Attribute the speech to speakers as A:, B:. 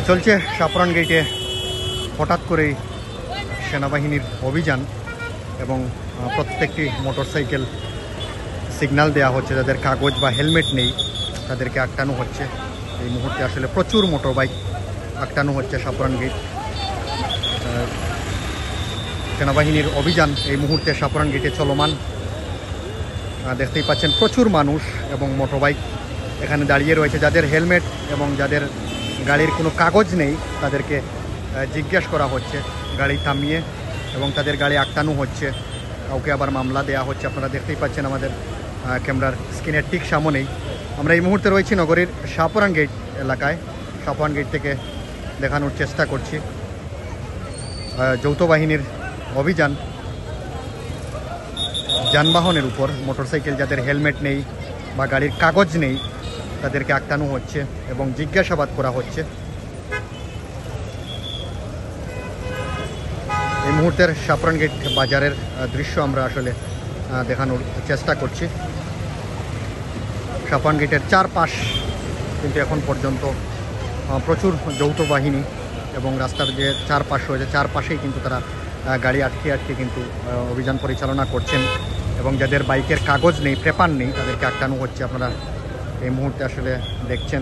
A: চলছে শাপরান গেটে হঠাৎ করেই সেনাবাহিনীর অভিযান এবং প্রত্যেকটি মোটরসাইকেল সিগন্যাল দেওয়া হচ্ছে, যাদের কাগজ বা হেলমেট নেই তাদেরকে আটকানো হচ্ছে। এই মুহূর্তে আসলে প্রচুর মোটর বাইক আটকানো হচ্ছে শাপরান গেট। সেনাবাহিনীর অভিযান এই মুহূর্তে শাপরান গেটে চলমান। দেখতেই পাচ্ছেন প্রচুর মানুষ এবং মোটর বাইক এখানে দাঁড়িয়ে রয়েছে। যাদের হেলমেট এবং যাদের গাড়ির কোনো কাগজ নেই তাদেরকে জিজ্ঞাসা করা হচ্ছে গাড়ি থামিয়ে, এবং তাদের গাড়ি আটকানো হচ্ছে, কাউকে আবার মামলা দেওয়া হচ্ছে। আপনারা দেখতেই পাচ্ছেন আমাদের ক্যামেরার স্ক্রিনের ঠিক সামনেই। আমরা এই মুহূর্তে রয়েছি নগরীর শাপরান গেট এলাকায়। শাপরান গেট থেকে দেখানোর চেষ্টা করছি যৌথ বাহিনীর অভিযান যানবাহনের উপর। মোটরসাইকেল যাদের হেলমেট নেই বা গাড়ির কাগজ নেই তাদেরকে আটকানো হচ্ছে এবং জিজ্ঞাসাবাদ করা হচ্ছে। এই মুহূর্তের শাপরান গেট বাজারের দৃশ্য আমরা আসলে দেখানোর চেষ্টা করছি। শাপরান গেটের চারপাশ কিন্তু এখন পর্যন্ত প্রচুর যৌথ বাহিনী এবং রাস্তার যে চারপাশ রয়েছে চারপাশেই কিন্তু তারা গাড়ি আটকে কিন্তু অভিযান পরিচালনা করছেন, এবং যাদের বাইকের কাগজ নেই, পেপার নেই তাদেরকে আটকানো হচ্ছে। আপনারা এই মুহূর্তে আসলে দেখছেন।